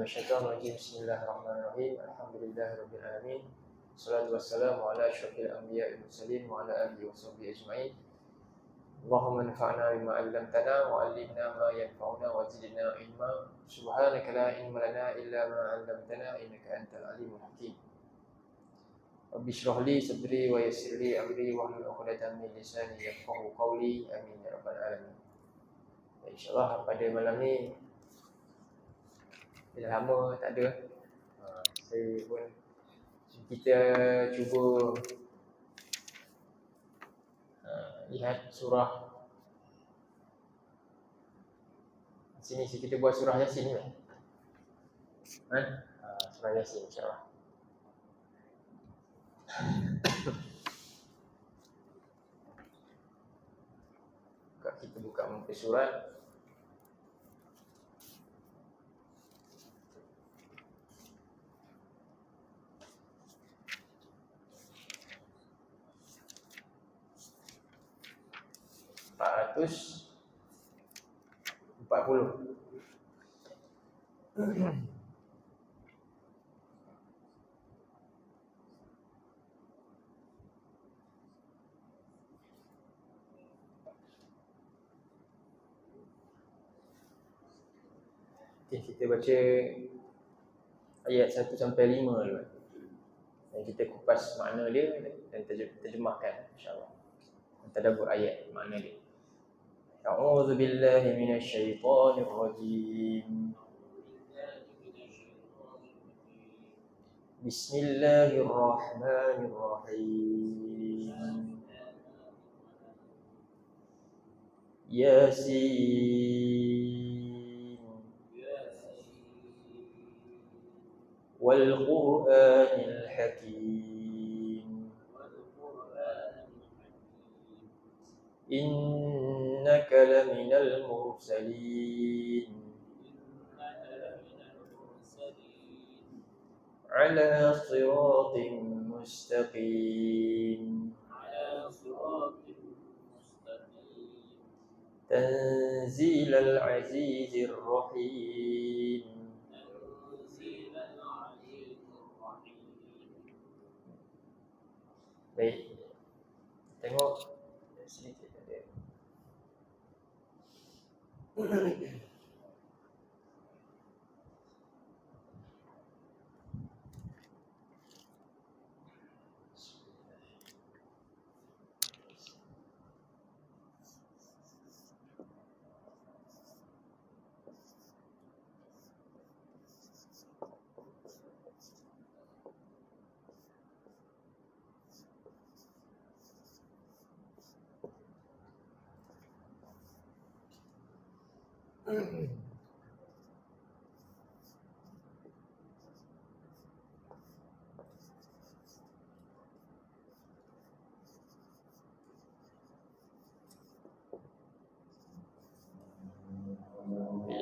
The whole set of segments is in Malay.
minasyaitonir rajim. Bismillahirrahmanirrahim. Alhamdulillahirabbil alamin. Wassalatu wassalamu ala asyrofil anbiya'i wal mursalin wa ala alihi washabbihi ajma'in. Allahumma anfa'na bima 'allamtana wa 'allimna ma yanfa'una wa zidna ilma. Subhanaka la ilma lana illa ma 'allamtana innaka antal alimul hakim. Rabbi shrah li sadri wa yassir li amri wahlul 'uqdatam min lisani yafqahu qawli. Amin ya rabbal alamin. InsyaAllah pada malam ni dah lama tak ada. Saya pun kita cuba lihat surah sini. Kita buat surah Yasin ni. Surah Yasin insyaAllah. Kita buka muka surat. Ratus 40. Kita baca ayat 1 sampai 5 dulu. Dan kita kupas makna dia dan terjemahkan insya-Allah. Tadabbur ayat makna dia. A'udzu billahi minasyaitonir rajim. Bismillahirrahmanirrahim. Yasin wal Qur'anil Hakim. Innaka laminal mursalin ala siratin mustaqim. Tanzilal azizir rahim. Baik, tengok sini kita ada.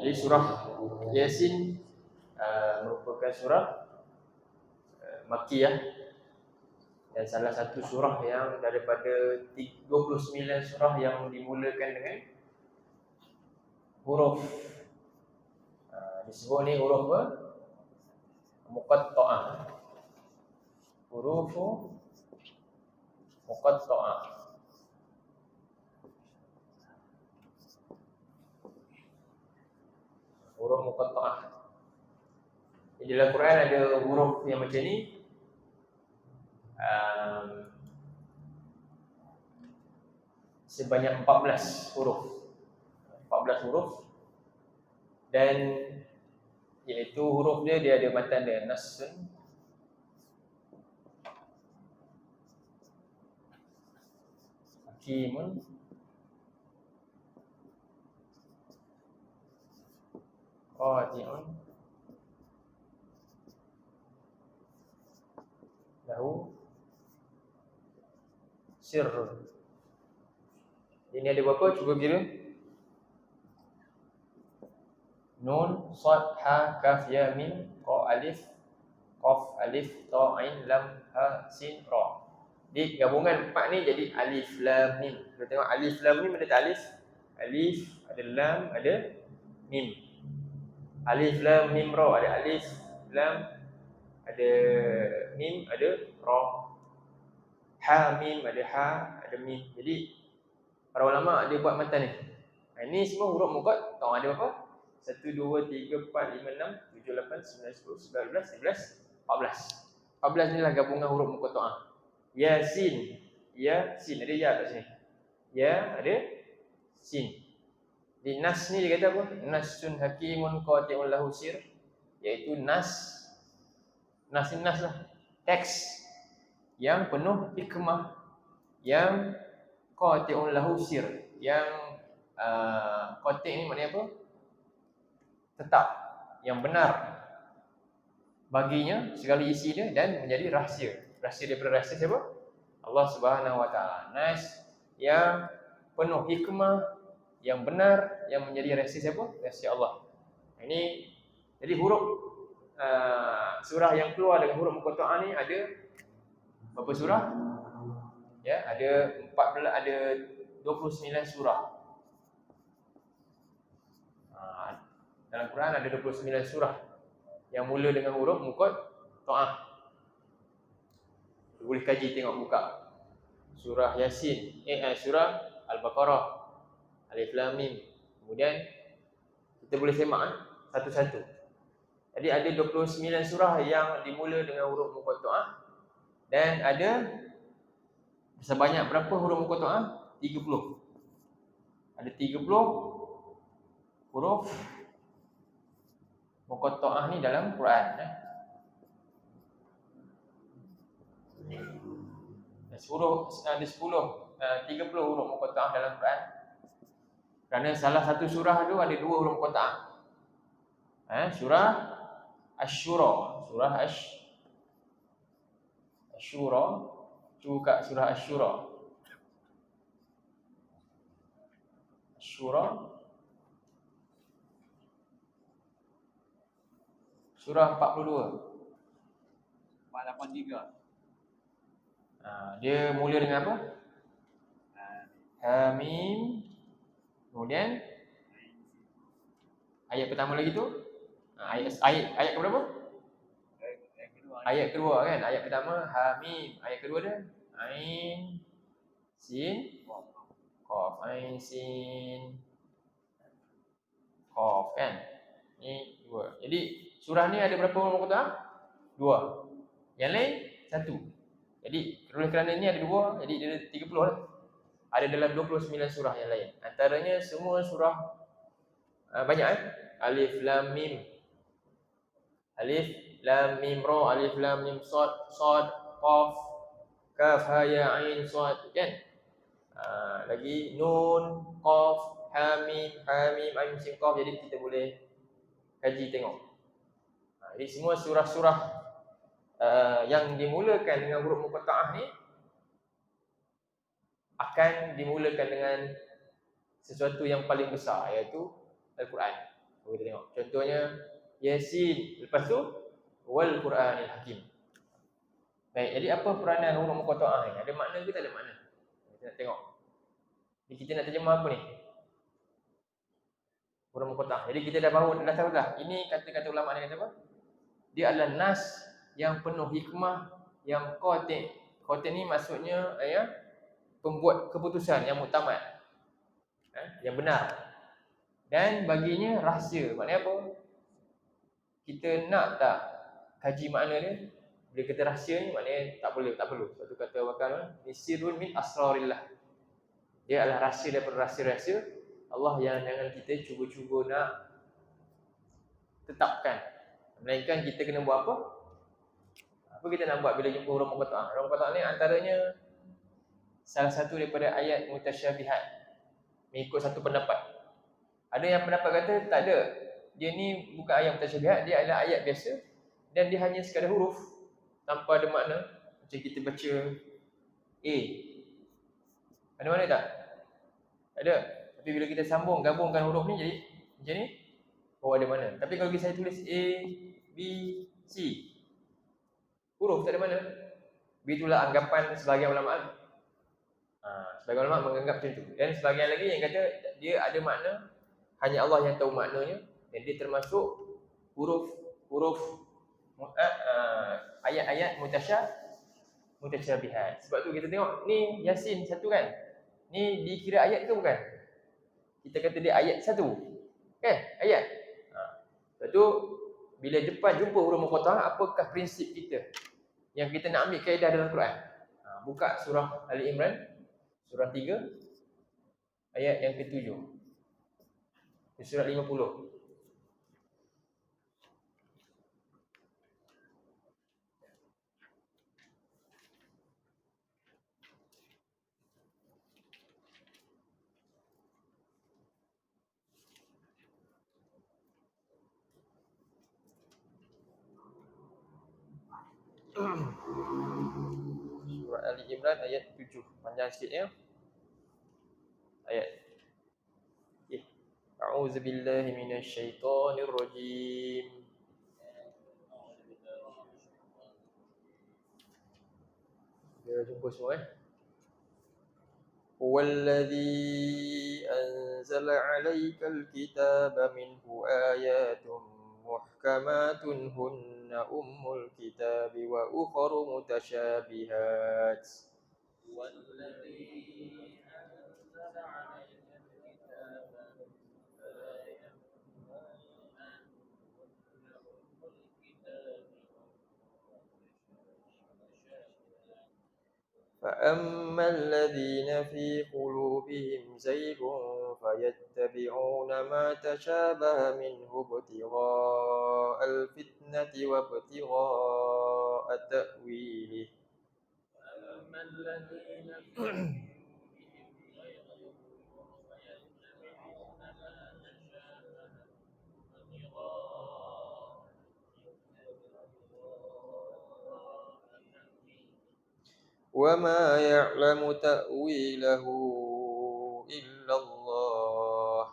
Jadi surah Yasin merupakan surah Makkiyah dan salah satu surah yang daripada 29 surah yang dimulakan dengan huruf disebut ni huruf apa? Muqatta'ah. Huruf muqatta'ah. Huruf muqatta'ah. Di dalam Quran ada huruf yang macam ni. Sebanyak 14 huruf. 14 huruf. Dan iaitu huruf dia ada matan dia nassun, hakimun, qati'un, lahu sirrun. Ini ada berapa? Cuba kira. Nun, Sad, Ha, Kaf, Ya, Mim, Qa, Alif, Qaf, Alif, Ta, Ain, Lam, Ha, Sin, Ra. Di gabungan 4 ni jadi Alif, Lam, Mim. Kita tengok Alif, Lam, Mim ada tak alif? Alif, ada Lam, ada Mim. Alif lam mim ra, ada alif lam, ada mim, ada ra. Ha mim, ada ha, ada mim. Jadi para ulama dia buat matan ni. Ini semua huruf muqatta'ah. Tahu ada berapa? 1 2 3 4 5 6 7 8 9 10 11 12 14. 14 ni lah gabungan huruf muqatta'ah. Ya sin, ya sin, ada ya kat sini. Ya, ada sin. Di nas ni dia kata apa? Nasun hakimun qati'un lahu sir, iaitu nas. Nas ni nas lah. Teks yang penuh hikmah, yang qati'un lahu sir, yang qati' ni maknanya apa? Tetap, yang benar baginya segala isi dia dan menjadi rahsia. Rahsia daripada rahsia siapa? Allah Subhanahu Wa Taala. Nas yang penuh hikmah, yang benar, yang menjadi rahsia siapa? Rahsia Allah. Ini jadi huruf surah yang keluar dengan huruf muqatta'ah ni ada berapa surah? Ya, ada 14, ada 29 surah. Dalam Quran ada 29 surah yang mula dengan huruf muqatta'ah. Boleh kaji, tengok buka surah Yasin, surah Al-Baqarah, Alif Lam Mim. Kemudian kita boleh semak satu-satu. Jadi ada 29 surah yang dimula dengan huruf muqatta'ah, dan ada sebanyak berapa huruf muqatta'ah? 30. Ada 30 huruf muqatta'ah ni dalam Quran. Ada 30 huruf muqatta'ah dalam Quran. Kerana salah satu surah tu ada 2 huruf muqatta'ah. Surah Asy-Syura, surah Asy-Syura, buka surah Asy-Syura. Asy-Syura surah 42. 483. Dia mula dengan apa? Hamim. Kemudian ayat pertama lagi tu ayat ke berapa? Ayat kedua kan. Ayat pertama Hamim, ayat kedua dia Ain Sin Qaf. Ain Sin Qaf kan. Ni 2. Jadi surah ni ada berapa huruf muqatta'ah? 2. Yang lain 1. Jadi kerana ni ada 2, jadi dia 30 lah. Ada dalam 29 surah yang lain. Antaranya semua surah banyak Alif Lam Mim. Alif Lam Mim Ra, Alif Lam Mim Sad, Qaf, Kaf, Ha Ya Ain Sad kan. Lagi Nun, Qaf, Hamim, Ain Sin Qaf. Jadi kita boleh kaji tengok. Jadi semua surah-surah yang dimulakan dengan huruf muqatta'ah ni akan dimulakan dengan sesuatu yang paling besar, iaitu Al-Quran. Kita tengok contohnya Yasin, lepas tu wal Quranil Hakim. Baik, jadi apa peranan huruf muqatta'ah ni? Ada makna ke tak ada makna? Kita nak tengok. Jadi kita nak terjemah apa ni? Huruf muqatta'ah. Jadi kita dah tahu dah. Ini kata-kata ulama ni kata apa? Dia adalah nas yang penuh hikmah, yang qati'. Qati' ni maksudnya pembuat keputusan yang muktamad, yang benar, dan baginya rahsia. Maknanya apa? Kita nak tak kaji makna dia? Bila kata rahsia ni maknanya tak perlu. Satu kata bakal ni sirrun min asrarillah. Dia adalah rahsia daripada rahsia-rahsia Allah yang jangan kita cuba-cuba nak tetapkan. Melainkan kita kena buat apa? Apa kita nak buat bila jumpa huruf muqatta'ah? Huruf muqatta'ah ni antaranya salah satu daripada ayat mutasyabihat, mengikut satu pendapat. Ada yang pendapat kata tak ada, dia ni bukan ayat mutasyabihat, dia adalah ayat biasa dan dia hanya sekadar huruf tanpa ada makna. Macam kita baca A, ada mana tak? Tak ada. Tapi bila kita gabungkan huruf ni jadi macam ni, ada mana. Tapi kalau saya tulis A, B, C, huruf tak ada mana. Begitulah anggapan sebahagian ulama. Sebagian ulama menganggap macam tu. Dan sebagian lagi yang kata dia ada makna, hanya Allah yang tahu maknanya, dan dia termasuk huruf ayat-ayat mutasyabihat. Sebab tu kita tengok ni Yasin satu kan. Ni dikira ayat ke bukan? Kita kata dia ayat satu. Kan? Ayat. Lepas tu bila jumpa huruf muqatta'ah, apakah prinsip kita yang kita nak ambil kaedah dalam Quran? Buka surah Ali Imran, surah 3 ayat yang ke-7. Surah 50. Surah Ali Imran ayat 7. Panjang sikit ya. Ayat. A'udzubillahi minasyaitonirrajim. Kita jumpa semua Huwallazi anzala 'alaikal kitaba minhu ayatun muhkamatun hunna ummul kitabi wa ukharu mutasyabihat. Huwallazi anzala 'alaikal kitaba minhu ayatun hunna ummul kitabi فأما الذين في قلوبهم زيغ فيتبعون ما تشابه منه ابتغاء الفتنة وابتغاء تأويله فأما الذين في قلوبهم زيغ فيتبعون ما تشابه منه وما يعلم تأويله إلا الله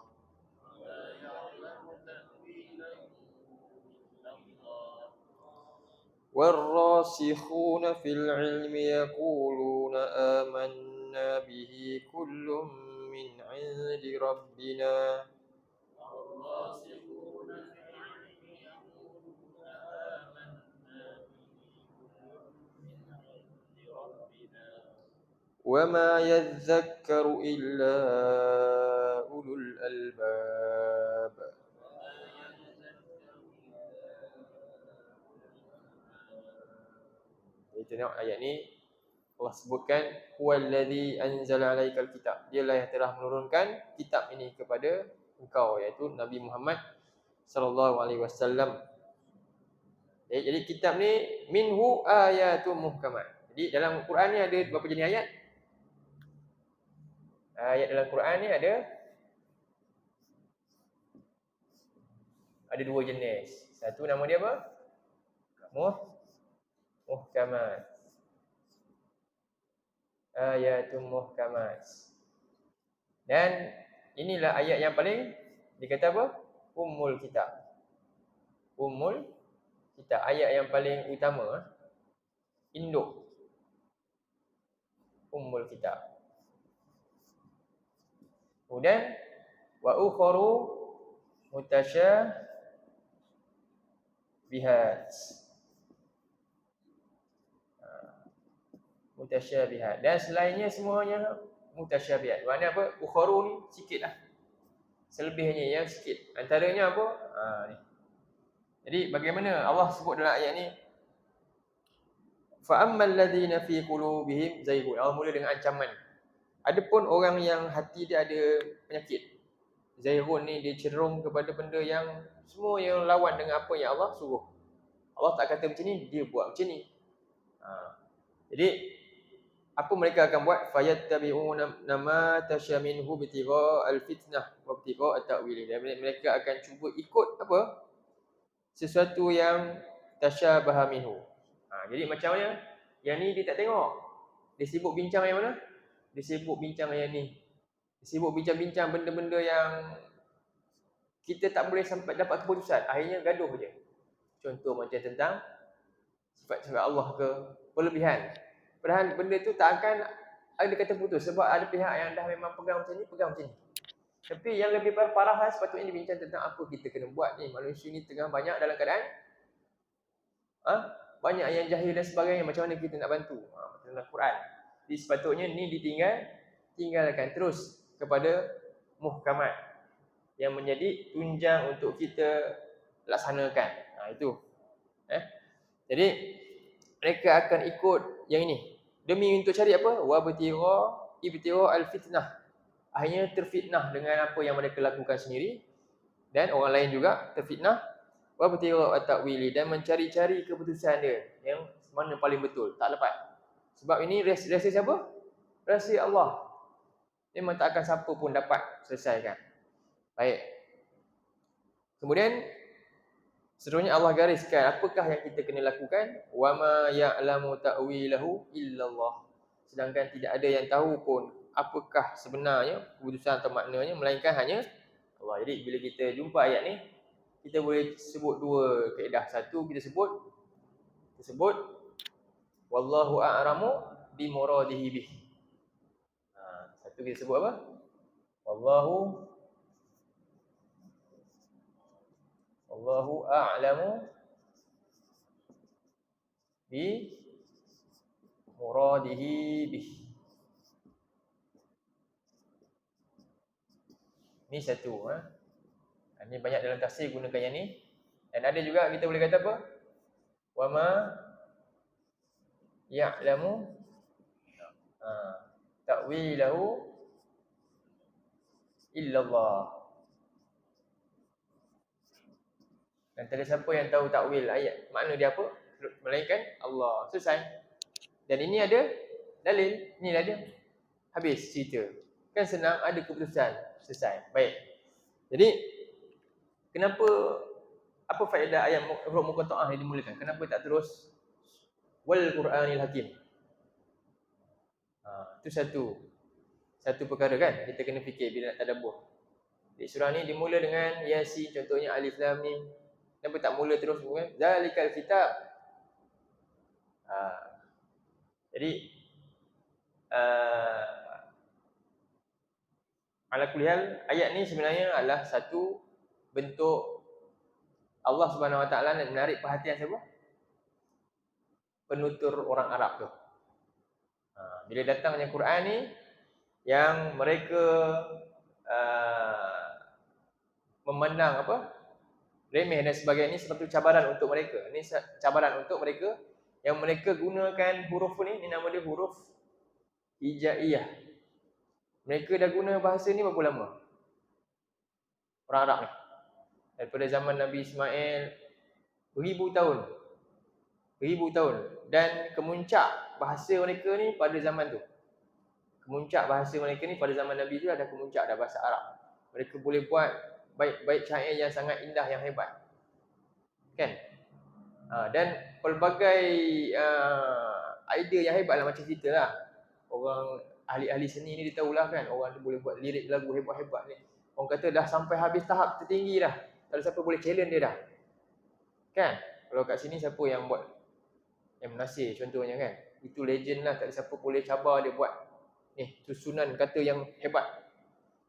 والراسخون في العلم يقولون آمنا به كل من عند ربنا وما يذكر إلا أولو الألباب. Kita tengok ayat ni, Allah sebutkan huwallazi anzala 'alaikal kitab. Dialah yang telah menurunkan kitab ini kepada engkau, iaitu Nabi Muhammad sallallahu alaihi wasallam. Jadi kitab ni minhu ayatun muhkamat. Jadi dalam Quran ni ada berapa jenis ayat? Ayat dalam Quran ni ada dua jenis. Satu nama dia apa? Muhkamat. Ayatun muhkamat. Dan inilah ayat yang paling dikata apa? Ummul kitab. Ummul kitab, ayat yang paling utama, induk ummul kitab. Kemudian wa ukharu mutasyabihat. Mutasyabihat. Dan selainnya semuanya mutasyabihat. Maknanya apa? Ukharu ni sikitlah. Selebihnya yang sikit. Antaranya apa? Ni. Jadi bagaimana Allah sebut dalam ayat ni? Fa ammal ladzina fi qulubihim zaygun. Allah mula dengan ancaman. Adapun orang yang hati dia ada penyakit, zaygun ni dia cenderung kepada benda yang semua yang lawan dengan apa yang Allah suruh. Allah tak kata macam ni, dia buat macam ni. Jadi apa mereka akan buat? Fayattabi'una ma tasyaminhu bitigha al-fitnah wa bitigha at-ta'wil. Mereka akan cuba ikut apa? Sesuatu yang tasyabaha minhu. Jadi macam mana? Yang ni dia tak tengok. Dia sibuk bincang yang mana? Dia sibuk bincang yang ni. Dia sibuk bincang-bincang benda-benda yang kita tak boleh sampai dapat keputusan. Akhirnya gaduh je. Contoh macam tentang sifat-sifat Allah ke, berlebihan. Padahal benda tu tak akan ada kata putus. Sebab ada pihak yang dah memang pegang macam ni, pegang macam ni. Tapi yang lebih parah sepatutnya dibincang tentang apa kita kena buat ni. Manusia ni tengah banyak dalam keadaan banyak yang jahil dan sebagainya. Macam mana kita nak bantu? Dalam Quran. Jadi sepatutnya ni tinggalkan terus kepada muhkamat yang menjadi tunjang untuk kita laksanakan. Itu. Jadi mereka akan ikut yang ini demi untuk cari apa? Ibtigha al-fitnah. Akhirnya terfitnah dengan apa yang mereka lakukan sendiri, dan orang lain juga terfitnah. Wabtigha at-ta'wili, dan mencari-cari keputusan dia yang mana paling betul, tak dapat. Sebab ini rahsia siapa? Rahsia Allah. Memang tak akan siapa pun dapat selesaikan. Baik. Kemudian seterusnya Allah gariskan apakah yang kita kena lakukan. Wa ma ya'lamu ta'wilahu illallah. Sedangkan tidak ada yang tahu pun apakah sebenarnya keputusan atau maknanya, melainkan hanya Allah. Jadi bila kita jumpa ayat ni, kita boleh sebut dua kaedah. Satu, kita sebut wallahu a'lamu bi muradihi bih. Satu kita sebut apa? Wallahu a'lamu bi muradihi bih. Ni satu. Ini banyak dalam tafsir gunakan yang ni. Dan ada juga kita boleh kata apa? Wa ma ya'lamu ta'wilahu illallah. Dan tak ada siapa yang tahu takwil ayat, makna dia apa, melainkan Allah. Selesai. Dan ini ada dalil. Inilah dia. Habis cerita. Kan senang, ada keputusan. Selesai. Baik. Jadi kenapa, apa faedah ayat huruf muqatta'ah ni dimulakan? Kenapa tak terus wal Qur'anil Hakim? Itu satu perkara kan kita kena fikir bila nak tadabbur. Di surah ni dimula dengan Yasin, contohnya Alif Lam Mim. Kenapa tak mula terus dengan Zalikal Kitab? Jadi ala kulli hal, ayat ni sebenarnya adalah satu bentuk Allah Subhanahu Wa Taala nak menarik perhatian siapa? Penutur orang Arab tu. Bila datangnya Quran ni, yang mereka memandang apa? Remeh dan sebagainya, ni sebab tu cabaran untuk mereka. Ini cabaran untuk mereka yang mereka gunakan huruf ni nama dia huruf hijaiyah. Mereka dah guna bahasa ni berapa lama? Orang Arab ni. Daripada zaman Nabi Ismail, beribu tahun. Dan kemuncak bahasa mereka ni pada zaman tu. Kemuncak bahasa mereka ni pada zaman Nabi tu ada kemuncak dah bahasa Arab. Mereka boleh buat baik syair yang sangat indah, yang hebat. Kan? Dan pelbagai idea yang hebat lah, macam cerita lah. Orang ahli-ahli seni ni dia tahulah kan, orang tu boleh buat lirik lagu hebat-hebat ni. Orang kata dah sampai habis tahap tertinggi dah. Tak ada siapa boleh challenge dia dah. Kan? Kalau kat sini siapa yang buat yang Nasir contohnya kan. Itu legend lah, tak ada siapa boleh cabar dia buat ni susunan kata yang hebat.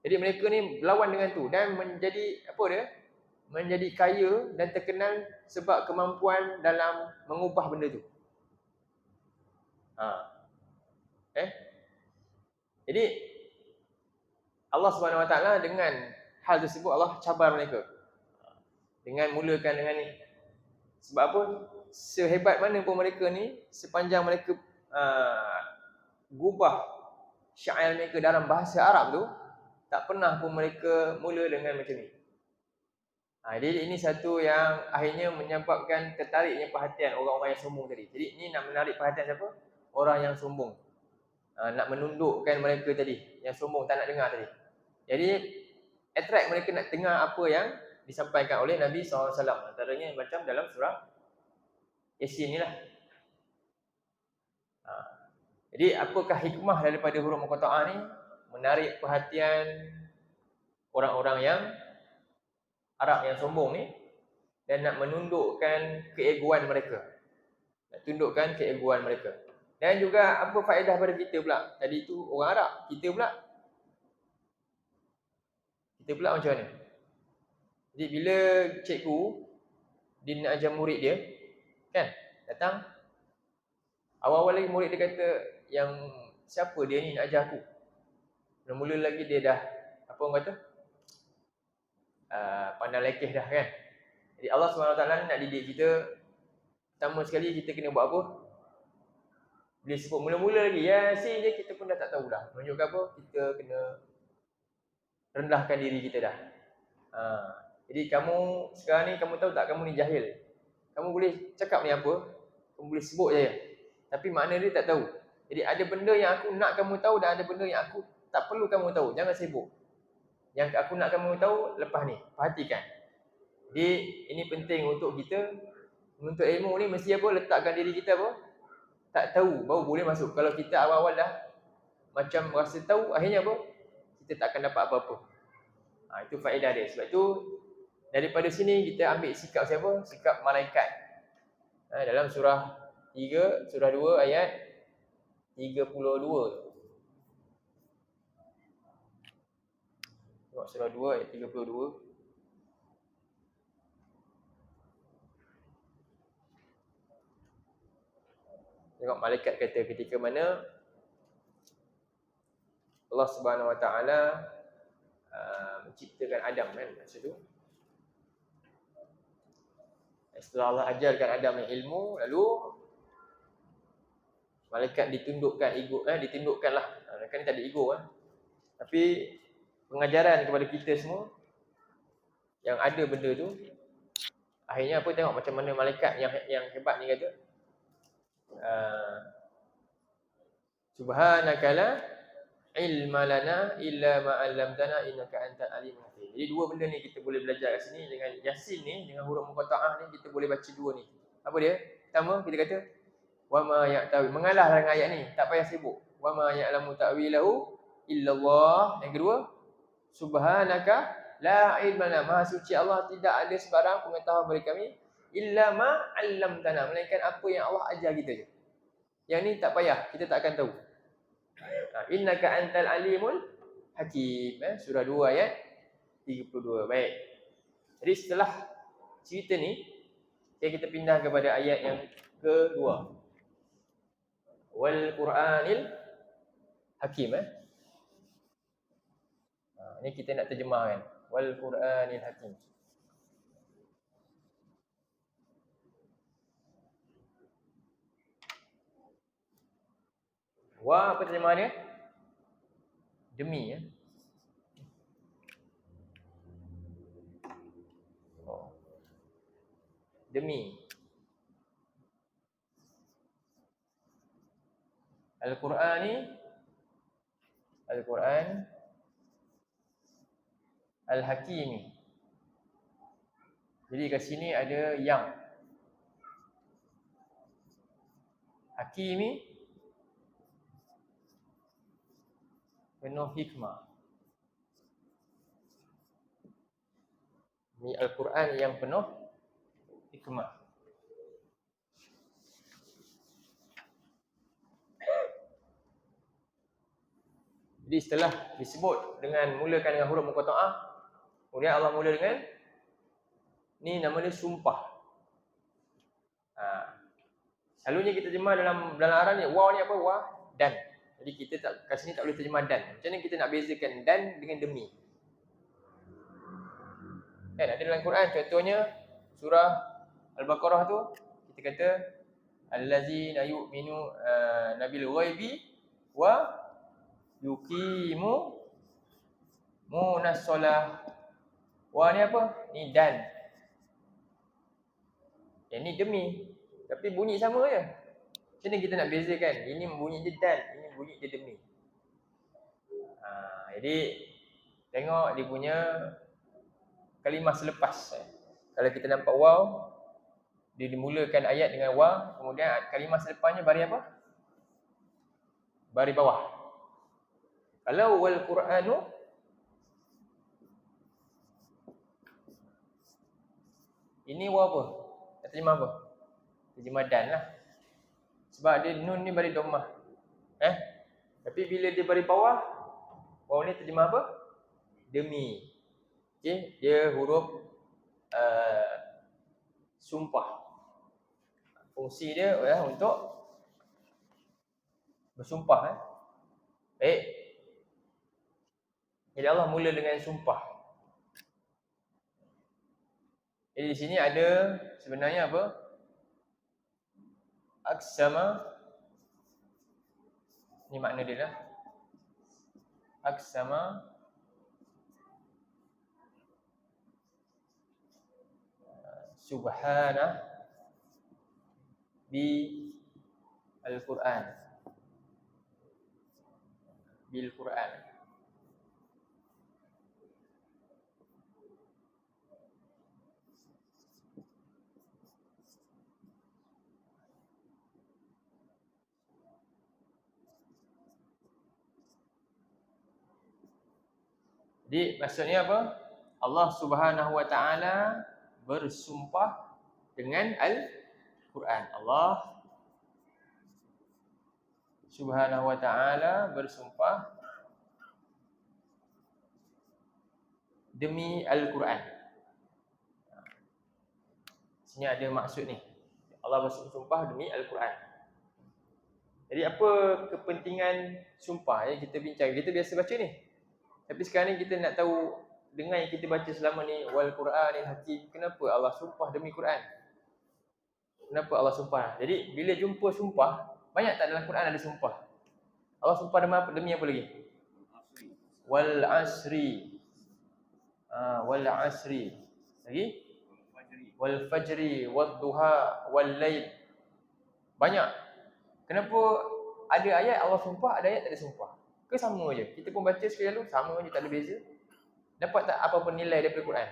Jadi mereka ni berlawan dengan tu dan menjadi apa dia? Menjadi kaya dan terkenal sebab kemampuan dalam mengubah benda tu. Jadi Allah Subhanahu Wa Taala dengan hal tersebut Allah cabar mereka. Dengan mulakan dengan ni. Sebab apa? Sehebat mana pun mereka ni, sepanjang mereka gubah syair mereka dalam bahasa Arab tu, tak pernah pun mereka mula dengan macam ni. Jadi ini satu yang akhirnya menyebabkan tertariknya perhatian orang-orang yang sombong tadi. Jadi ini nak menarik perhatian siapa? Orang yang sombong. Nak menundukkan mereka tadi, yang sombong tak nak dengar tadi. Jadi attract mereka nak dengar apa yang disampaikan oleh Nabi SAW. Antaranya macam dalam surah Yasin ni lah. Jadi apakah hikmah daripada huruf muqatta'ah ni? Menarik perhatian orang-orang yang Arab yang sombong ni dan nak menundukkan keegoan mereka. Nak tundukkan keegoan mereka. Dan juga apa faedah pada kita pula? Tadi tu orang Arab, kita pula Kita pula macam mana? Jadi bila cikgu dia nak ajar murid dia, kan? Datang awal-awal lagi murid dia kata, yang siapa dia ni nak ajar aku? Mula-mula lagi dia dah apa orang kata? Pandang lekeh dah, kan? Jadi Allah SWT nak didik kita. Pertama sekali kita kena buat apa? Bila sebut mula-mula lagi Yasin je, kita pun dah tak tahu dah. Menunjukkan apa? Kita kena rendahkan diri kita dah. Jadi kamu sekarang ni, kamu tahu tak kamu ni jahil? Kamu boleh cakap ni apa? Kamu boleh sebut je, tapi makna dia tak tahu. Jadi ada benda yang aku nak kamu tahu dan ada benda yang aku tak perlu kamu tahu. Jangan sibuk. Yang aku nak kamu tahu lepas ni, perhatikan. Jadi ini penting untuk kita menuntut ilmu ni. Mesti apa? Letakkan diri kita apa? Tak tahu baru boleh masuk. Kalau kita awal-awal dah macam rasa tahu, akhirnya apa? Kita tak akan dapat apa-apa. Itu faedah dia. Sebab tu daripada sini kita ambil sikap siapa? Sikap malaikat. Dalam surah 3, surah 2 ayat 32. Tengok surah 2 ayat 32. Tengok malaikat kata ketika mana Allah Subhanahu Wa Taala menciptakan Adam, kan, masa tu. Setelah Allah ajarkan Adam yang ilmu, lalu malaikat ditundukkan ego, ditundukkanlah. Mereka ni tak ada ego, tapi pengajaran kepada kita semua yang ada benda tu. Akhirnya apa, tengok macam mana malaikat yang hebat ni kata, Subhanaka la ilma lana illa ma 'allamtana innaka antal alimul hakim. Jadi dua benda ni kita boleh belajar kat sini. Dengan Yasin ni, dengan huruf muqatta'ah ni, kita boleh baca dua ni. Apa dia? Pertama kita kata wa ma ya'tawi, mengalah dengan ayat ni, tak payah sibuk. Wa ma ya'lamu ta'wilahu illallah. Yang kedua, subhanaka la ilma lana, maha suci Allah, tidak ada sebarang pengetahuan bagi kami illa ma 'allamtana, melainkan apa yang Allah ajar kita je. Yang ni tak payah, kita tak akan tahu. Innaka antal alimul hakim, surah 2 ayat 32. Baik. Jadi setelah cerita ni, kita pindah kepada ayat yang kedua. Wal Qur'anil Hakim. Ini kita nak terjemahkan. Wal Qur'anil Hakim. Wa apa terjemahannya? Demi, demi. Al-Quran ni, Al-Quran Al-Hakimi. Jadi kat sini ada yang. Hakimi penuh hikmah. Ini Al-Quran yang penuh hikmah. Jadi setelah disebut dengan mulakan dengan huruf muqatta'ah, kemudian Allah mula dengan ni, nama dia sumpah. Selalunya kita terjemah dalam Arab ni, waw ni apa? Wa dan. Jadi kita tak, kat sini tak boleh terjemah dan. Macam mana kita nak bezakan dan dengan demi? Kan ada dalam Quran, contohnya surah Al-Baqarah tu, kita kata allazina yu'minu nabil ghaibi wa yuqimu munasolah. Wa ni apa? Ni dan. Yang ni demi, tapi bunyi sama je. Macam mana kita nak bezakan? Ini bunyi dia dan, ini bunyi dia demi. Jadi tengok dia punya kalimah selepas. Kalau kita nampak waw, dia dimulakan ayat dengan waw, kemudian kalimah selepasnya baris apa? Baris bawah. Kalau wal Qur'anu, ini waw apa? Terjemah apa? Terjemah dan lah. Sebab dia nun ni baris dhammah. Tapi bila dia baris bawah, waw ni terjemah apa? Demi. Okey, dia huruf sumpah. Fungsi dia adalah untuk bersumpah. Baik. Jadi Allah mula dengan sumpah. Jadi di sini ada sebenarnya apa? Aqsama. Ni makna dia lah. Aqsama subhanah bi al-Quran. Bil Quran. Jadi maksudnya apa? Allah Subhanahu wa taala bersumpah dengan Al-Quran. Allah Subhanahu wa taala bersumpah demi Al-Quran. Sini ada maksud ni. Allah bersumpah demi Al-Quran. Jadi apa kepentingan sumpah yang kita bincang? Kita biasa baca ni. Tapi sekarang ni kita nak tahu dengan yang kita baca selama ni wal Quranil Hakim, kenapa Allah sumpah demi Quran? Kenapa Allah sumpah? Jadi bila jumpa sumpah, banyak tak dalam Quran ada sumpah? Allah sumpah demi apa lagi? Wal asri. Wal asri. Lagi? Wal fajri, wad duha, wal lail. Banyak. Kenapa ada ayat Allah sumpah, ada ayat tak ada sumpah? Ke sama je? Kita pun baca sekali lalu, sama je, tak ada beza. Dapat tak apa-apa nilai daripada Quran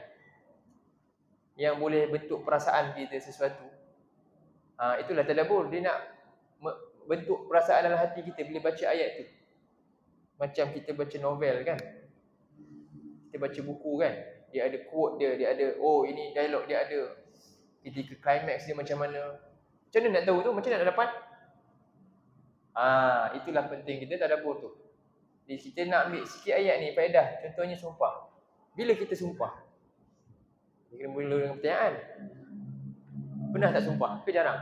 yang boleh bentuk perasaan kita sesuatu? Itulah tadabbur. Dia nak bentuk perasaan dalam hati kita bila baca ayat tu. Macam kita baca novel kan, kita baca buku kan, dia ada quote dia ada, oh ini dialog dia ada, ketika climax dia macam mana. Macam mana nak tahu tu? Macam mana nak dapat? Itulah penting kita tadabbur tu. Jadi kita nak ambil sikit ayat ni faedah. Contohnya sumpah. Bila kita sumpah? Kita mula dengan pertanyaan. Pernah tak sumpah? Ke jarang?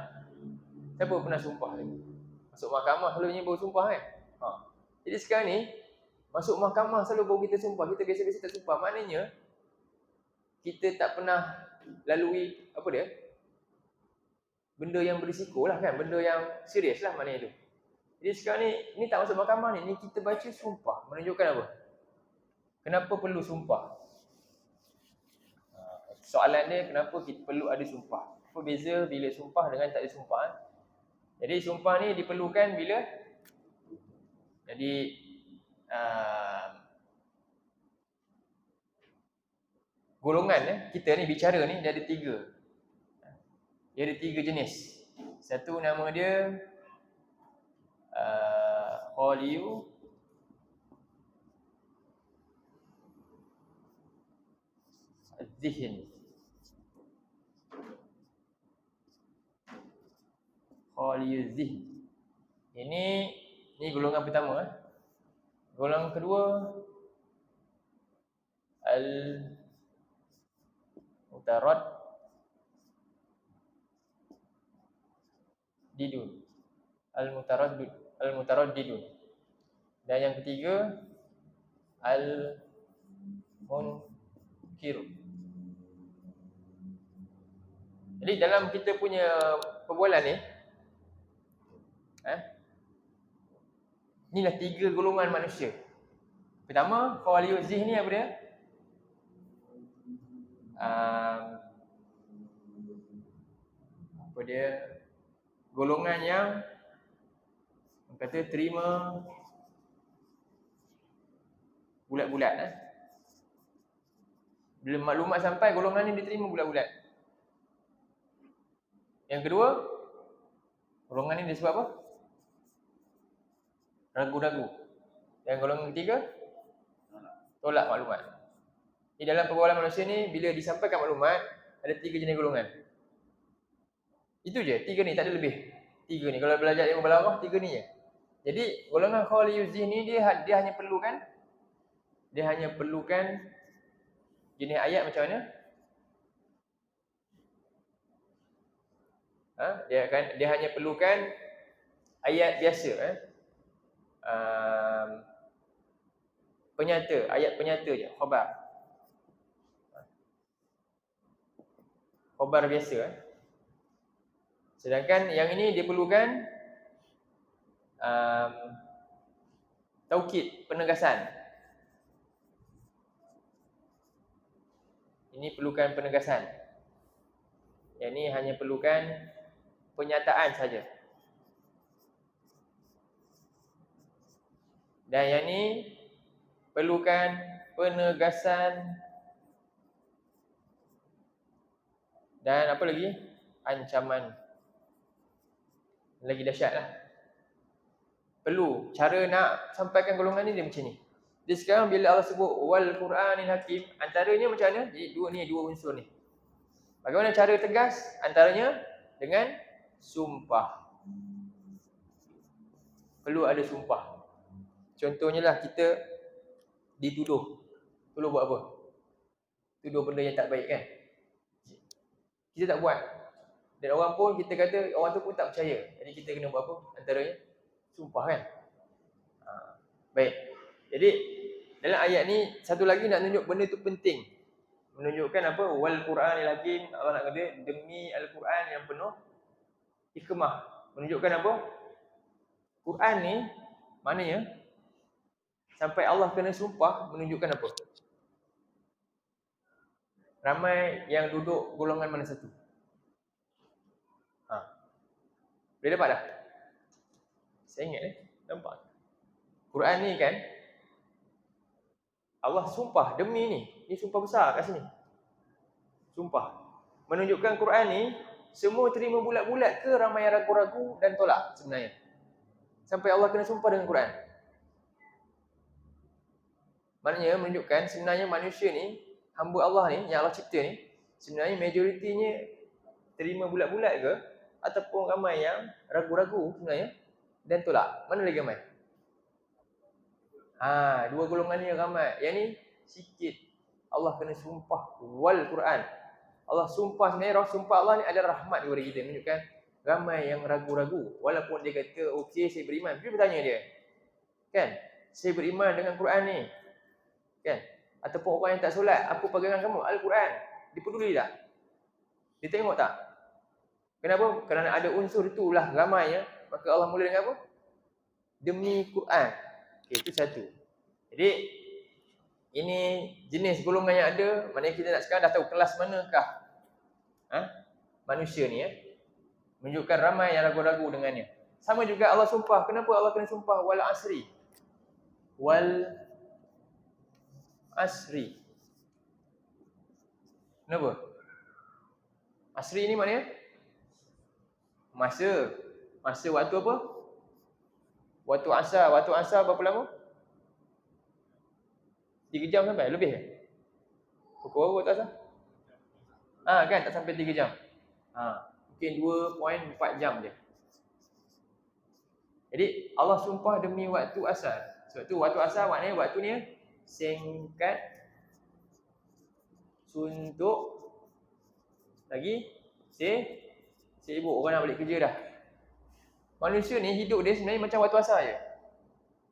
Siapa pernah sumpah lagi? Masuk mahkamah selalunya baru sumpah kan? Jadi sekarang ni masuk mahkamah selalu baru kita sumpah. Kita biasa-biasa tak sumpah. Maknanya kita tak pernah lalui apa dia? Benda yang berisiko lah kan? Benda yang serius lah maknanya tu. Jadi sekarang ni tak masuk mahkamah ni kita baca sumpah. Menunjukkan apa? Kenapa perlu sumpah? Soalan dia, kenapa kita perlu ada sumpah? Apa beza bila sumpah dengan tak ada sumpah? Jadi sumpah ni diperlukan bila? Jadi golongan kita ni bicara ni dia ada tiga. Dia ada tiga jenis. Satu nama dia khaliyu az-zihn. Khaliyu az-zihn. Ini golongan pertama. Golongan kedua al-mutarad didun. Al-mutaraddidun. Dan yang ketiga al-munkir. Jadi dalam kita punya perbualan ni inilah tiga golongan manusia. Pertama, khaliyu zihn ni apa dia? Apa dia? Golongan yang kata terima bulat-bulat. Bila maklumat sampai, golongan ni diterima bulat-bulat. Yang kedua, golongan ni dia sebab apa? Ragu-ragu. Yang golongan ketiga, tolak maklumat. Di dalam perbualan manusia ni, bila disampaikan maklumat, ada tiga jenis golongan. Itu je, tiga ni, tak ada lebih. Tiga ni, kalau belajar ilmu balaghah, tiga ni je. Jadi golongan khaliyu zihn ni dia hanya perlukan Jenis ayat macam mana? Dia hanya perlukan ayat biasa, penyata, ayat penyata je, khabar biasa. Sedangkan yang ini dia perlukan taukid, penegasan. Ini perlukan penegasan. Yang ini hanya perlukan penyataan saja. Dan yang ini perlukan penegasan dan apa lagi? Ancaman. Lagi dahsyatlah. Perlu cara nak sampaikan golongan ni dia macam ni. Dia sekarang bila Allah sebut wal Quranil Hakim, antaranya macam mana? Jadi dua unsur ni. Bagaimana cara tegas? Antaranya dengan sumpah. Perlu ada sumpah. Contohnya lah kita dituduh. Perlu buat apa? Tuduh benda yang tak baik kan? Kita tak buat. Dan orang pun kita kata orang tu pun tak percaya. Jadi kita kena buat apa? Antaranya sumpah kan? Baik. Jadi dalam ayat ni satu lagi nak tunjuk benda tu penting. Menunjukkan apa? Wal Quranil Hakim. Allah nak kata demi Al-Quran yang penuh hikmah. Menunjukkan apa? Quran ni maknanya sampai Allah kena sumpah menunjukkan apa? Ramai yang duduk golongan mana satu? Boleh dapat dah? Saya ingat nampak. Quran ni kan Allah sumpah demi ni. Ni sumpah besar kat sini. Sumpah. Menunjukkan Quran ni semua terima bulat-bulat ke ramai yang ragu-ragu dan tolak sebenarnya. Sampai Allah kena sumpah dengan Quran. Maknanya menunjukkan sebenarnya manusia ni, hamba Allah ni, yang Allah cipta ni, sebenarnya majoritinya terima bulat-bulat ke ataupun ramai yang ragu-ragu sebenarnya dan tolak. Mana lagi ramai? Dua golongan ni ramai. Yang ni sikit. Allah kena sumpah wal Quran. Allah sumpah sebenarnya, sumpah Allah ni adalah rahmat kepada kita. Menunjukkan ramai yang ragu-ragu. Walaupun dia kata, okey saya beriman. Dia bertanya dia. Kan? Saya beriman dengan Quran ni. Kan? Ataupun orang yang tak solat, apa pegangan kamu? Al-Quran. Dia peduli tak? Dia tengok tak? Kenapa? Kerana ada unsur itulah ramainya. Maka Allah mula dengan apa? Demi Quran. Okay, itu satu. Jadi ini jenis golongan yang ada. Maknanya kita nak sekarang dah tahu kelas manakah manusia ni menunjukkan ramai yang ragu-ragu dengannya. Sama juga Allah sumpah. Kenapa Allah kena sumpah wal asri? Wal asri. Kenapa? Asri ni maknanya masa. Masa waktu apa? Waktu asar. Waktu asar berapa lama? 3 jam sampai? Lebih ke? Pukul waktu asar? Kan tak sampai 3 jam. Mungkin 2.4 jam je. Jadi Allah sumpah demi waktu asar. Sebab tu waktu asar maknanya waktu ni singkat, suntuk, lagi sibuk, orang nak balik kerja dah. Manusia ni hidup dia sebenarnya macam waktu asar je.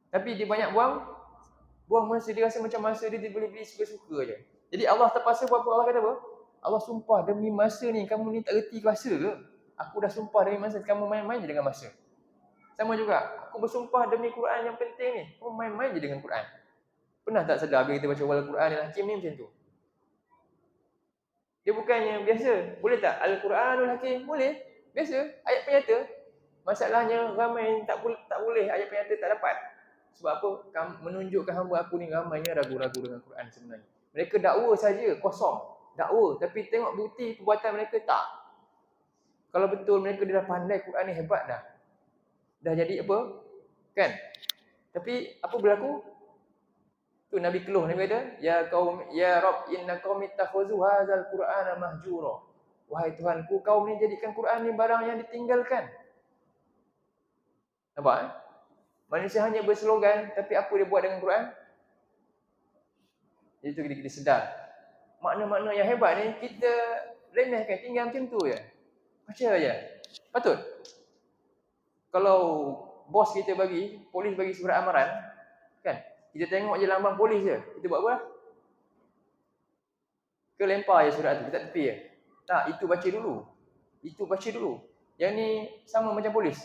Tapi dia banyak buang masa, dia rasa macam masa dia boleh beli suka-suka je. Jadi Allah terpaksa buat apa? Allah kata apa? Allah sumpah demi masa ni, kamu ni tak reti masa ke? Aku dah sumpah demi masa, kamu main-main je dengan masa. Sama juga, aku bersumpah demi Quran yang penting ni, kamu main-main je dengan Quran. Pernah tak sedar bila kita baca wal Quranil Hakim ni macam tu? Dia bukannya biasa. Boleh tak? Al-Quranul Hakim? Boleh. Biasa. Ayat penyata. Masalahnya ramai tak boleh. Ayat penyata tak dapat. Sebab apa? Menunjukkan hamba aku ni ramainya ragu-ragu dengan Quran sebenarnya. Mereka dakwa saja, kosong. Dakwa. Tapi tengok bukti perbuatan mereka tak. Kalau betul mereka dah pandai Quran ni hebat dah. Dah jadi apa? Kan? Tapi apa berlaku? Tu Nabi keluh, Nabi kata, ya qaum ya Rabb inna qaumi takhuzu hadzal Qur'ana mahjura. Wahai Tuhanku, kaum ni jadikan Quran ni barang yang ditinggalkan. Nampak? Manusia hanya berslogan, tapi apa dia buat dengan Quran? Itu kita sedar. makna-makna yang hebat ni kita remehkan, tinggal macam tu je. Baca je. Patut. Kalau bos kita bagi, polis bagi surat amaran, kan? Kita tengok je lambang polis je. Kita buat apa? Ke lempar je surat tu, letak tepi je. Tak, itu baca dulu. Itu baca dulu. Yang ni sama macam polis.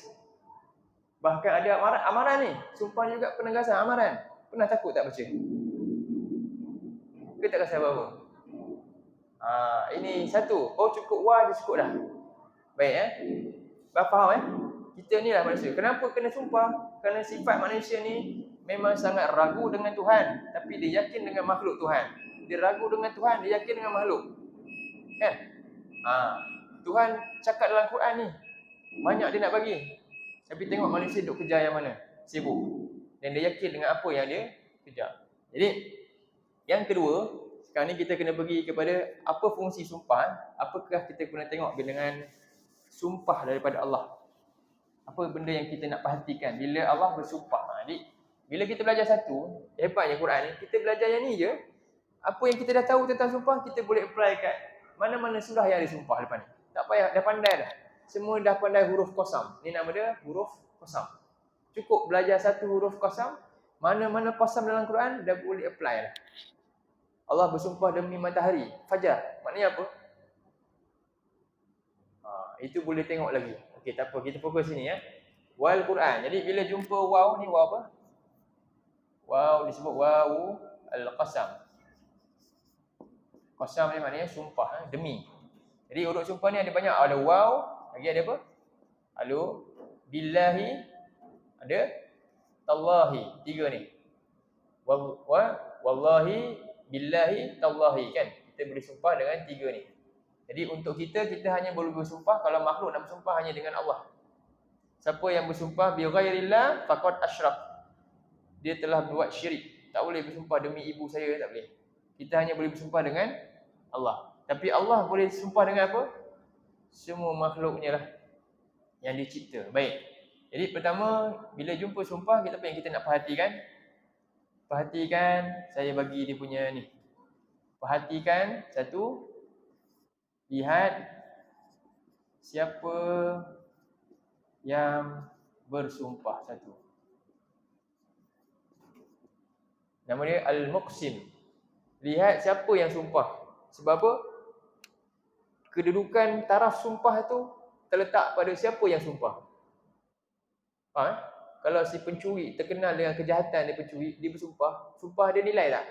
Bahkan ada amaran ni. Sumpah juga penegasan amaran. Pernah takut tak baca? Ke tak rasa apa-apa? Ini satu. Oh cukup wah, dia cukup dah. Baik faham Kita ni lah manusia. Kenapa kena sumpah? Kerana sifat manusia ni memang sangat ragu dengan Tuhan. Tapi dia yakin dengan makhluk Tuhan. Dia ragu dengan Tuhan, dia yakin dengan makhluk. Kan? Tuhan cakap dalam Quran ni. Banyak dia nak bagi. Tapi tengok manusia duk kejar yang mana? Sibuk. Dan dia yakin dengan apa yang dia kejar. Jadi, yang kedua, sekarang ni kita kena pergi kepada apa fungsi sumpah. Apakah kita kena tengok dengan sumpah daripada Allah. Apa benda yang kita nak perhatikan bila Allah bersumpah. Jadi, bila kita belajar satu, hebatnya Quran ni, kita belajar yang ni je. Apa yang kita dah tahu tentang sumpah, kita boleh apply kat mana-mana surah yang ada sumpah depan ni. Tak payah, dah pandai dah. Semua dah pandai huruf qasam. Ni nama dia huruf qasam. Cukup belajar satu huruf qasam, mana-mana qasam dalam Quran dah boleh apply dah. Allah bersumpah demi matahari, fajar. Maknanya apa? Itu boleh tengok lagi. Okey, tak apa, kita fokus sini Wal Quran. Jadi bila jumpa waw ni, waw apa? Waw disebut waw al-qasam. Qasam ni maknanya sumpah, demi. Jadi huruf sumpah ni ada banyak. Ada waw, lagi ada apa? Ada billahi, ada tallahi. Tiga ni. Wallahi, billahi, tallahi, kan? Kita boleh sumpah dengan tiga ni. Jadi untuk kita hanya boleh bersumpah kalau makhluk nak bersumpah hanya dengan Allah. Siapa yang bersumpah bi ghairillah faqad asyrak. Dia telah buat syirik. Tak boleh bersumpah demi ibu saya, tak boleh. Kita hanya boleh bersumpah dengan Allah. Tapi Allah boleh sumpah dengan apa? Semua makhluknya lah yang dicipta. Baik. Jadi pertama, bila jumpa sumpah, apa yang kita nak perhatikan? Perhatikan, saya bagi dia punya ni. Perhatikan, satu, lihat siapa yang bersumpah, satu. Nama dia Al-Muqsim. Lihat siapa yang sumpah. Sebab apa? Kedudukan taraf sumpah tu terletak pada siapa yang sumpah. Kalau si pencuri terkenal dengan kejahatan dia pencuri, dia bersumpah, sumpah dia nilai tak?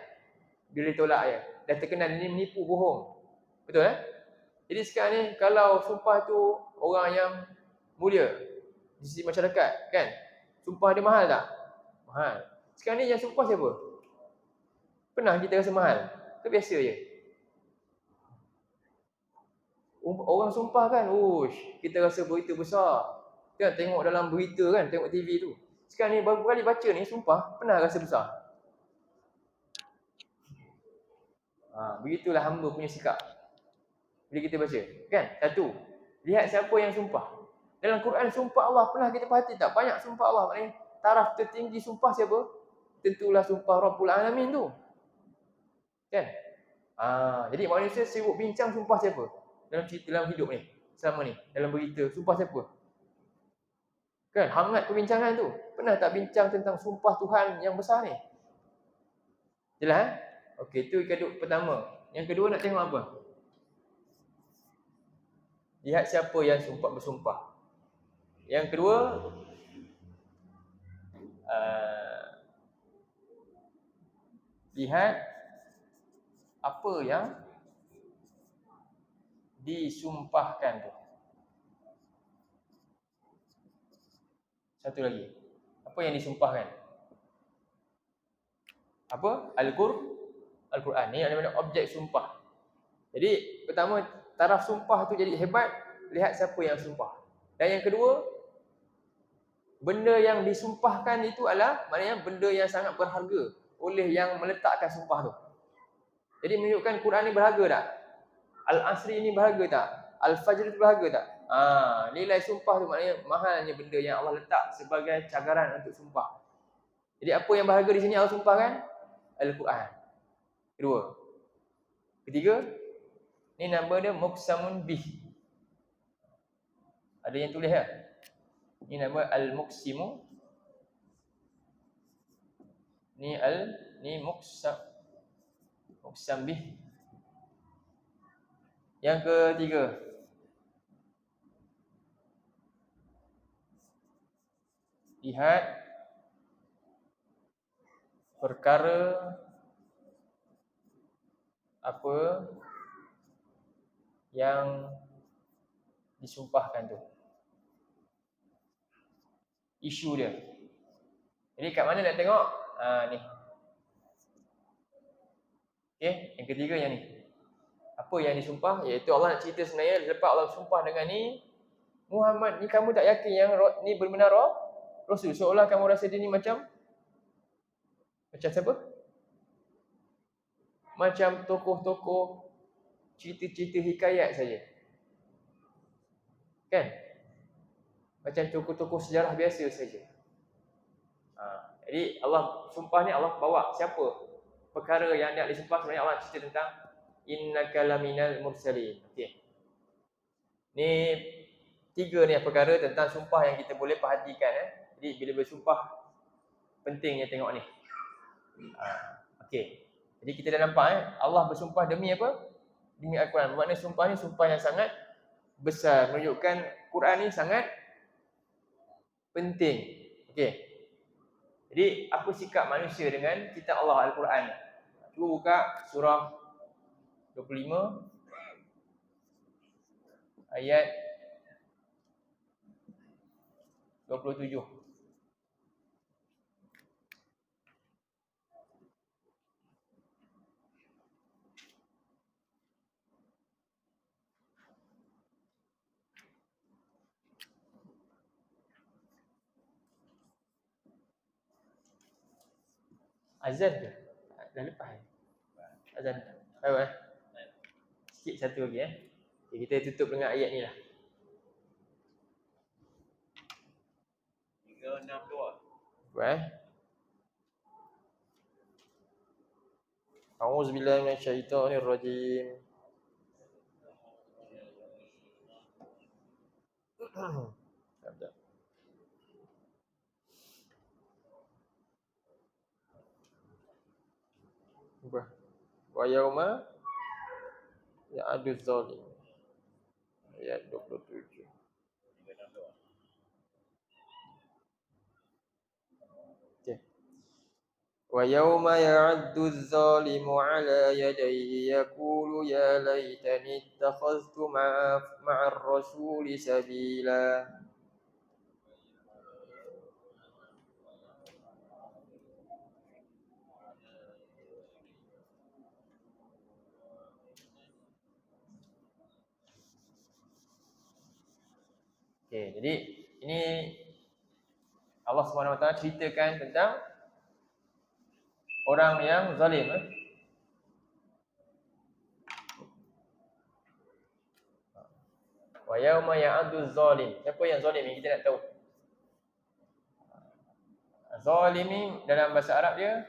Bila tolak dia. Dah terkenal dia menipu, bohong. Betul Jadi sekarang ni kalau sumpah tu orang yang mulia di sisi masyarakat, kan? Sumpah dia mahal tak? Mahal. Sekarang ni yang sumpah siapa? Pernah kita rasa mahal? Ke biasa je? Orang sumpah kan, kita rasa berita besar. Kan tengok dalam berita kan, tengok TV tu. Sekarang ni berapa kali baca ni sumpah, pernah rasa besar. Begitulah hamba punya sikap. Bila kita baca, kan? Satu, lihat siapa yang sumpah. Dalam Quran sumpah Allah, pernah kita perhati tak? Banyak sumpah Allah, maknanya taraf tertinggi sumpah siapa? Tentulah sumpah Rabbul Alamin tu. Kan? Jadi manusia sibuk bincang sumpah siapa? Dalam hidup ni, selama ni, dalam berita, sumpah siapa? Kan, hangat perbincangan tu. Pernah tak bincang tentang sumpah Tuhan yang besar ni? Jelas Okey, itu kedua pertama. Yang kedua nak tengok apa? Lihat siapa yang bersumpah. Yang kedua, lihat apa yang disumpahkan tu. Satu lagi. Apa yang disumpahkan? Apa? Al-Quran. Ni ada objek sumpah. Jadi, pertama, taraf sumpah tu jadi hebat, lihat siapa yang sumpah. Dan yang kedua, benda yang disumpahkan itu adalah maknanya benda yang sangat berharga oleh yang meletakkan sumpah tu. Jadi menunjukkan Quran ni berharga tak? Al-Asri ni berharga tak? Al-Fajr tu berharga tak? Nilai sumpah tu maknanya mahalnya benda yang Allah letak sebagai cagaran untuk sumpah. Jadi apa yang berharga di sini Allah sumpahkan? Al-Quran. Kedua. Ketiga, ni nama dia muqsamun bih. Ada yang tulis tak? Ni nama al-muqsimu. Ni muqsam bih. Yang ketiga, lihat perkara apa yang disumpahkan tu, isu dia. Jadi kat mana nak tengok? Ni. Okey, yang ketiga yang ni. Apa yang disumpah? Iaitu Allah nak cerita sebenarnya lepas Allah sumpah dengan ni, Muhammad ni kamu tak yakin yang ni benar Rasul? Seolah kamu rasa dia ni macam siapa? Macam tokoh-tokoh cerita-cerita hikayat saja. Kan? Macam tokoh-tokoh sejarah biasa saja. Jadi Allah sumpah ni, Allah bawa siapa? Perkara yang nak disumpah sebenarnya Allah cerita tentang innaka laminal mursalin. Okey. Ni tiga ni perkara tentang sumpah yang kita boleh perhatikan. Jadi bila bersumpah pentingnya tengok ni. Okey. Jadi kita dah nampak Allah bersumpah demi apa? Demi Al-Quran. Bermakna sumpah ni sumpah yang sangat besar, menunjukkan Quran ni sangat penting. Okey. Jadi apa sikap manusia dengan kitab Allah Al-Quran? Cuba buka surah 25 ayat 27. Azan ke? Dah lepas azan. Tahu sikit satu lagi Okay, kita tutup dengan ayat ni lah. 362. A'udzubillahi minasyaitonirrajim. Wa yauma ya'adu zalim. Ayat 27. Okay. Wa yauma ya'addu zalimu ala yadayhi yaqulu ya laitani ittakhadhtu ma'ar rasuli sabila. Okay, jadi ini Allah SWT ceritakan tentang orang yang zalim. Wa yauma ya'addu zalim. Siapa yang zalim ni kita nak tahu. Zalim ni dalam bahasa Arab dia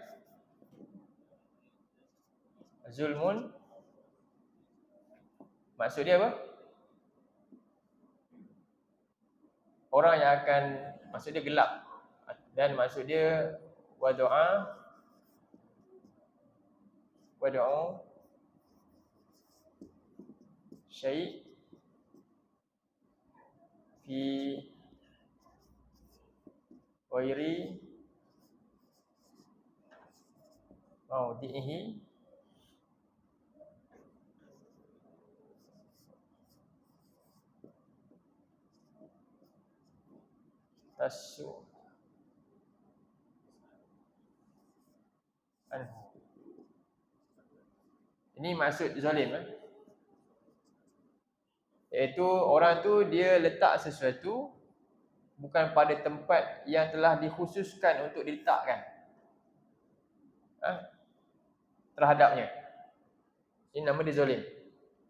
zulmun. Maksud dia apa? Orang yang akan, maksud dia gelap. Dan maksud dia wadu'a syai' fi ghairi mawdi'ihi tasu anhu. Ini maksud zalim. Iaitu orang tu dia letak sesuatu bukan pada tempat yang telah dikhususkan untuk diletakkan terhadapnya. Ini nama dia zalim.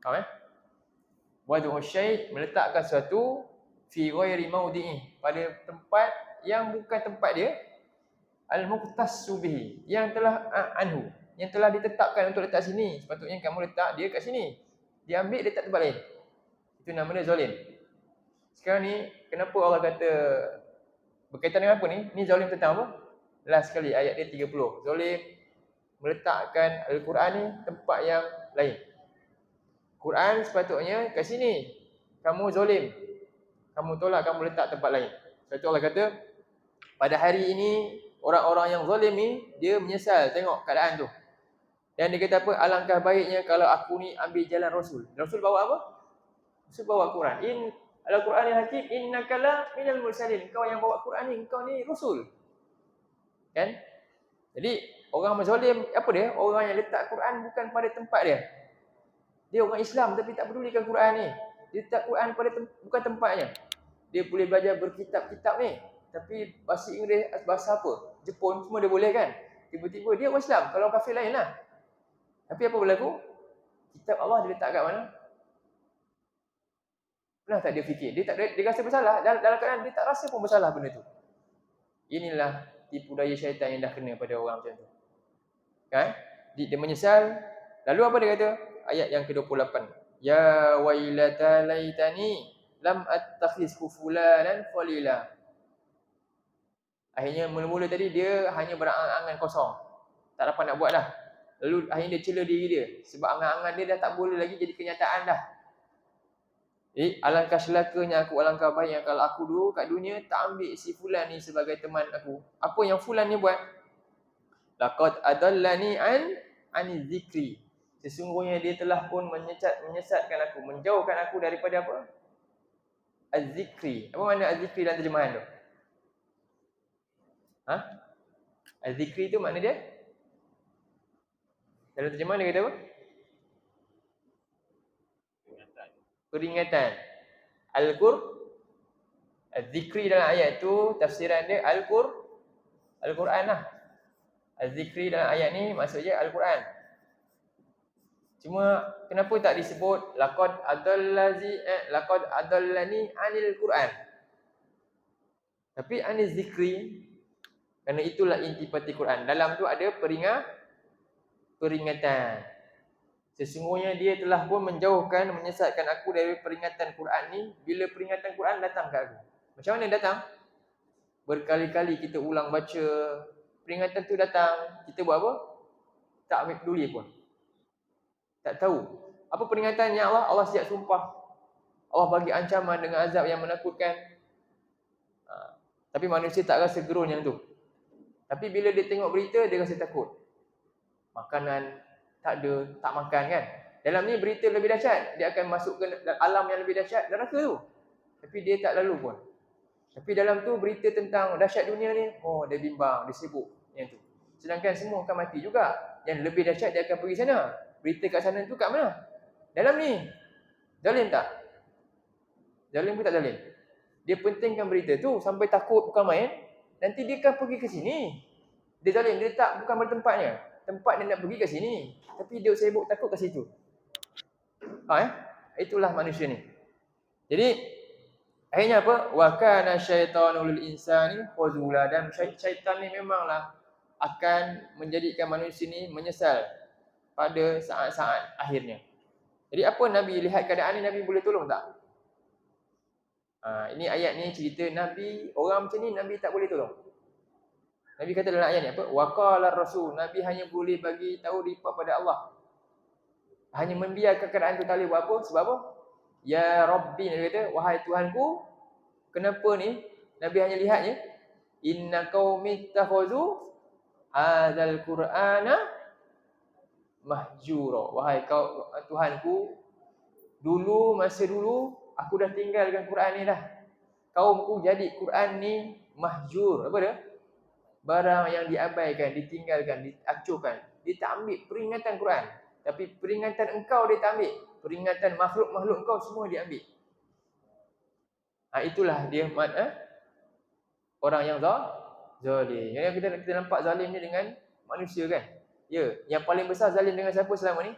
Faham Wadu'u syai', meletakkan sesuatu fi ghairi mawdi'i, pada tempat yang bukan tempat dia, al-muqtassu bihi, yang telah anhu, yang telah ditetapkan untuk letak sini. Sepatutnya kamu letak dia kat sini. Dia ambil, dia letak tempat lain. Itu nama dia zalim. Sekarang ni, kenapa Allah kata berkaitan dengan apa ni? Ni zalim tentang apa? Last sekali, ayat dia 30. Zalim meletakkan Al-Quran ni tempat yang lain. Quran sepatutnya kat sini. Kamu zalim. Kamu tolak, kamu letak tempat lain. Sebab tu Allah kata, pada hari ini, orang-orang yang zalim ni, dia menyesal tengok keadaan tu. Dan dia kata apa? Alangkah baiknya kalau aku ni ambil jalan Rasul. Rasul bawa apa? Rasul bawa Quran. Al-Quran yang hakim, innaka la minal mursalin. Kau yang bawa Quran ni, kau ni Rasul. Kan? Jadi, orang zalim, apa dia? Orang yang letak Quran bukan pada tempat dia. Dia orang Islam tapi tak pedulikan Quran ni. Dia letak Quran pada bukan tempatnya. Dia boleh belajar berkitab-kitab ni. Tapi bahasa Inggeris, bahasa apa? Jepun, semua dia boleh kan? Tiba-tiba dia orang Islam. Kalau kafir lain lah. Tapi apa berlaku? Kitab Allah dia letak kat mana? Pernah tak dia fikir? Dia rasa bersalah. Dalam keadaan dia tak rasa pun bersalah benda tu. Inilah tipu daya syaitan yang dah kena pada orang macam tu. Kan? Dia menyesal. Lalu apa dia kata? Ayat yang ke-28. Ya wailata laitani lam attakhiz fulanan khalila. Akhirnya mula-mula tadi dia hanya berangan-angan kosong. Tak dapat nak buat dah. Lalu akhirnya dia cela diri dia. Sebab angan-angan dia dah tak boleh lagi jadi kenyataan dah. Jadi alangkah celakanya aku, alangkah baiknya kalau aku dulu kat dunia tak ambil si fulan ni sebagai teman aku. Apa yang fulan ni buat? Laqad adallani an zikri. Sesungguhnya dia telah pun menyesatkan aku, menjauhkan aku daripada apa? Az-zikri. Apa makna az-zikri dalam terjemahan tu? Az-zikri tu makna dia? Dalam terjemahan dia kata apa? Peringatan. Az-zikri dalam ayat tu tafsiran dia Al-Quran lah. Az-zikri dalam ayat ni maksudnya Al-Quran. Cuma kenapa tak disebut laqad adallani anil Quran. Tapi anil zikri, kerana itulah intipati Quran. Dalam tu ada peringatan. Sesungguhnya dia telah pun menjauhkan, menyesatkan aku dari peringatan Quran ni. Bila peringatan Quran datang ke aku. Macam mana datang? Berkali-kali kita ulang baca. Peringatan tu datang. Kita buat apa? Tak ambil peduli pun. Tak tahu. Apa peringatannya Allah siap sumpah. Allah bagi ancaman dengan azab yang menakutkan. Tapi manusia tak rasa gerun yang tu. Tapi bila dia tengok berita, dia rasa takut. Makanan tak ada, tak makan kan. Dalam ni berita lebih dahsyat. Dia akan masuk ke alam yang lebih dahsyat, neraka tu. Tapi dia tak lalu pun. Tapi dalam tu berita tentang dahsyat dunia ni, dia bimbang, dia sibuk yang tu. Sedangkan semua akan mati juga. Yang lebih dahsyat dia akan pergi sana. Berita kat sana tu kat mana? Dalam ni. Zalim tak? Zalim pun tak zalim. Dia pentingkan berita tu sampai takut bukan main. Nanti dia akan pergi ke sini. Dia zalim, dia tak bukan pada tempatnya. Tempat dia nak pergi ke sini. Tapi dia sibuk takut ke situ. Itulah manusia ni. Jadi akhirnya apa? Wa kana syaitanu lil insani khuzula. Dan syaitan ni memanglah akan menjadikan manusia ni menyesal pada saat-saat akhirnya. Jadi apa Nabi lihat keadaan ni, Nabi boleh tolong tak? Ini ayat ni cerita Nabi, orang macam ni Nabi tak boleh tolong. Nabi kata dalam ayat ni apa? Waqala Rasul. Nabi hanya boleh bagi tahu report pada Allah. Hanya membiarkan keadaan tu tak boleh buat apa? Sebab apa? Ya Rabbi, Nabi kata, wahai Tuhanku, kenapa ni? Nabi hanya lihatnya. Inna qaumi takhuzu hadzal Qur'ana mahjura. Wahai kau Tuhanku, masa dulu aku dah tinggalkan Quran ni dah. Kaumku jadi Quran ni mahjur. Apa dia? Barang yang diabaikan, ditinggalkan, diacuhkan. Dia tak ambil peringatan Quran. Tapi peringatan engkau dia tak ambil. Peringatan makhluk-makhluk engkau semua dia ambil. Itulah dia orang yang zalim. Jadi kita nampak zalim ni dengan manusia kan? Ya, yang paling besar zalim dengan siapa selama ni?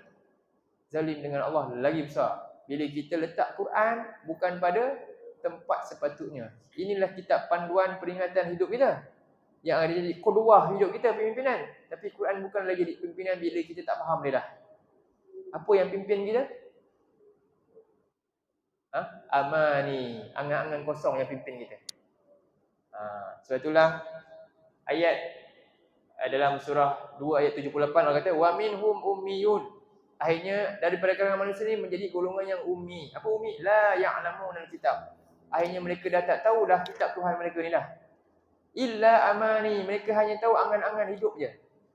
Zalim dengan Allah lagi besar. Bila kita letak Quran bukan pada tempat sepatutnya. Inilah kitab panduan peringatan hidup kita. Yang ada jadi qudwah hidup kita pimpinan. Tapi Quran bukan lagi jadi pimpinan bila kita tak faham dia dah. Apa yang pimpin kita? Amani, angan-angan kosong yang pimpin kita. Sebab itulah ayat dalam surah 2 ayat 78 Allah kata wa minhum ummiyun. Akhirnya daripada kalangan manusia ni menjadi golongan yang ummi. Apa ummi? La ya'lamuna al-kitab. Akhirnya mereka dah tak tahu dah kitab Tuhan mereka ni dah. Illa amani, mereka hanya tahu angan-angan hidup je.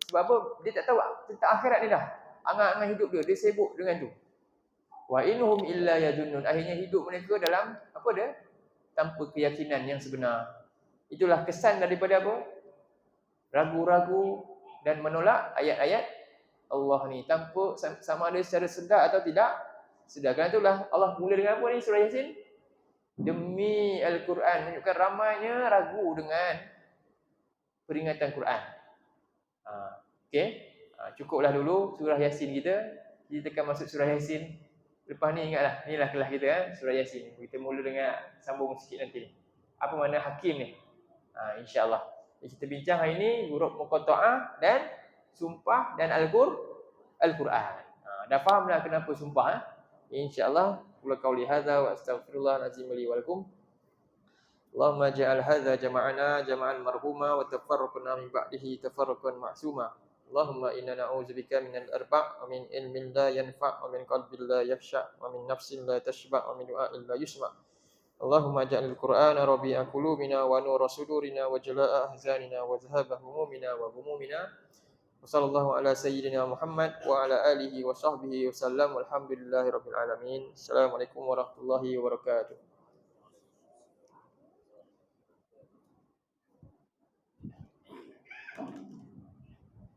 Sebab apa? Dia tak tahu tentang akhirat ni dah. Angan-angan hidup dia sibuk dengan tu. Wa inhum illa yadunnun. Akhirnya hidup mereka dalam apa dia? Tanpa keyakinan yang sebenar. Itulah kesan daripada apa? Ragu-ragu dan menolak ayat-ayat Allah ni tanpa sama ada secara sedar atau tidak sedar. Kerana itulah Allah mula dengan apa ni surah Yasin? Demi Al-Quran, menunjukkan ramainya ragu dengan peringatan Quran. Okey. Cukuplah dulu surah Yasin kita. Kita akan masuk surah Yasin. Lepas ni ingatlah, inilah kelas kita surah Yasin. Kita mula dengan sambung sikit nanti. Apa makna hakim ni? InsyaAllah. Kita bincang hari ini huruf muqatta'ah dan sumpah dan Al-Quran. Dah fahamlah kenapa sumpah? InsyaAllah. Qul qauli hadza wa astaghfirullah azim li wa lakum. Allahumma ja'al hadza jama'ana jama'an marhuma wa tafarraqna min ba'dihi tafarraqan ma'suma. Allahumma inna na'udzubika minal arba' wa min ilmin la yanfa' wa min qalbin la yakhsha' wa min nafsin la tashba' wa min du'a'in la yusma'. Allahumma ja'al al-Qur'ana rabi'a qulubina wa nura sudurina wa jalaa'a ahzanina wa dhahaba humumina wa ghumumina. Wassallallahu ala sayyidina Muhammad wa ala alihi wa sahbihi wa sallam. Walhamdulillahi rabbil alamin. Assalamualaikum warahmatullahi wabarakatuh.